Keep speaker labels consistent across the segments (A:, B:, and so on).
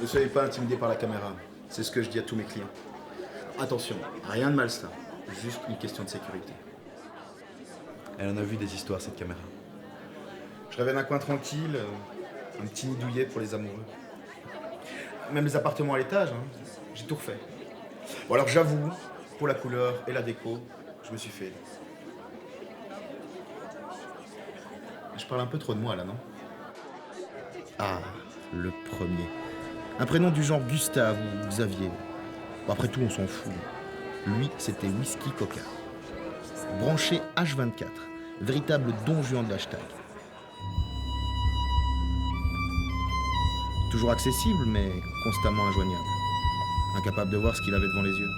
A: Ne soyez pas intimidés par la caméra. C'est ce que je dis à tous mes clients. Attention, rien de malsain. Juste une question de sécurité. Elle en a vu des histoires, cette caméra. Je rêvais d'un coin tranquille, un petit nid douillet pour les amoureux. Même les appartements à l'étage, hein, j'ai tout refait. Bon alors j'avoue, pour la couleur et la déco, je me suis fait. Je parle un peu trop de moi là, non? Ah, le premier. Un prénom du genre Gustave ou Xavier. Bon, après tout, on s'en fout. Lui, c'était Whisky Coca. Branché H24, véritable don Juan de l'hashtag. Toujours accessible, mais constamment injoignable. Incapable de voir ce qu'il avait devant les yeux.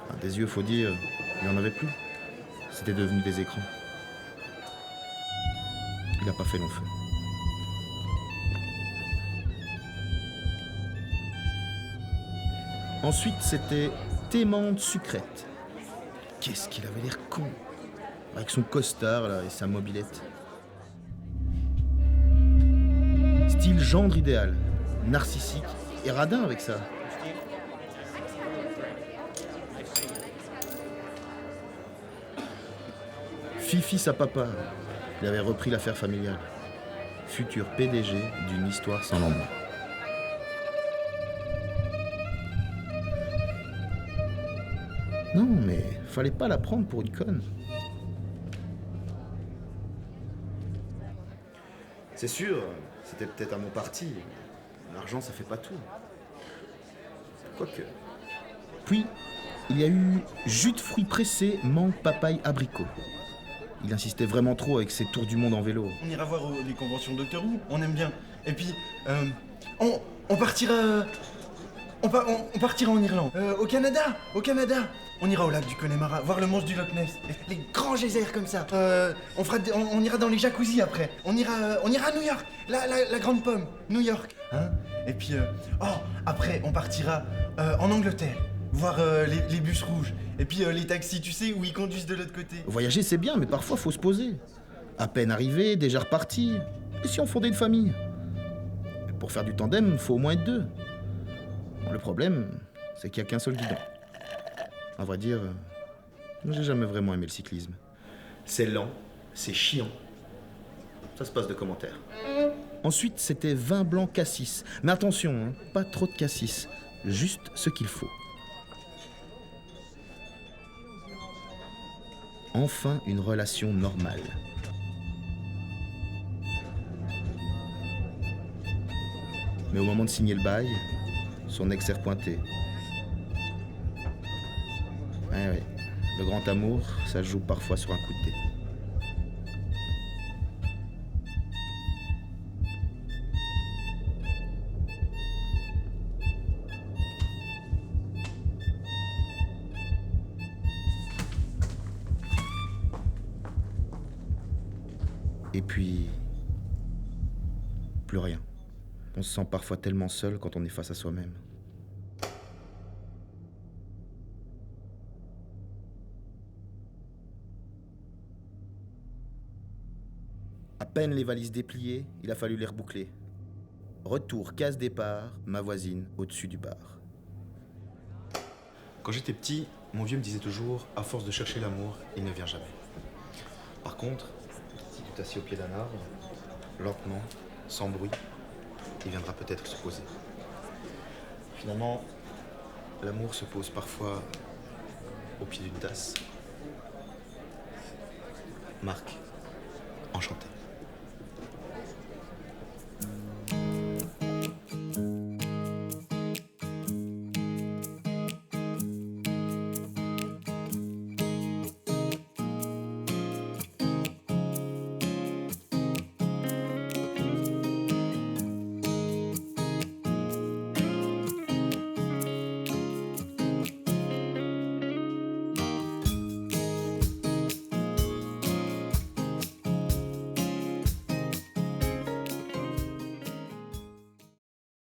A: Enfin, des yeux, faut dire, il n'y en avait plus. C'était devenu des écrans. Il n'a pas fait long feu. Ensuite, c'était Témande Sucrète. Qu'est-ce qu'il avait l'air con. Avec son costard là, et sa mobilette. Style gendre idéal, narcissique et radin avec ça. Fifi sa papa, il avait repris l'affaire familiale. Futur PDG d'une histoire sans lendemain. Non, mais fallait pas la prendre pour une conne. C'est sûr, c'était peut-être à mon parti. L'argent, ça fait pas tout. Quoique. Puis, il y a eu jus de fruits pressés, mangue, papaye, abricot. Il insistait vraiment trop avec ses tours du monde en vélo.
B: On ira voir les conventions de Doctor Who, on aime bien. Et puis, on partira... On partira en Irlande. Au Canada. On ira au lac du Connemara, voir le monstre du Loch Ness. Les grands geysers comme ça. On ira dans les jacuzzis après. On ira à New York. La grande pomme. New York. Hein? Et puis, après, on partira en Angleterre. Voir les bus rouges. Et puis les taxis, tu sais, où ils conduisent de l'autre côté.
A: Voyager, c'est bien, mais parfois, faut se poser. À peine arrivé, déjà reparti. Et si on fondait une famille? Pour faire du tandem, faut au moins être deux. Bon, le problème, c'est qu'il n'y a qu'un seul guidon. À vrai dire, j'ai jamais vraiment aimé le cyclisme. C'est lent, c'est chiant. Ça se passe de commentaires. Ensuite, c'était vin blanc cassis. Mais attention, hein, pas trop de cassis. Juste ce qu'il faut. Enfin, une relation normale. Mais au moment de signer le bail, son ex s'est repointé. Ouais, le grand amour, ça se joue parfois sur un coup de dé. Et puis, plus rien. On se sent parfois tellement seul quand on est face à soi-même. À peine les valises dépliées, il a fallu les reboucler. Retour, case départ, ma voisine au-dessus du bar. Quand j'étais petit, mon vieux me disait toujours, à force de chercher l'amour, il ne vient jamais. Par contre, si tu t'assieds au pied d'un arbre, lentement, sans bruit, il viendra peut-être se poser. Finalement, l'amour se pose parfois au pied d'une tasse. Marc, enchanté.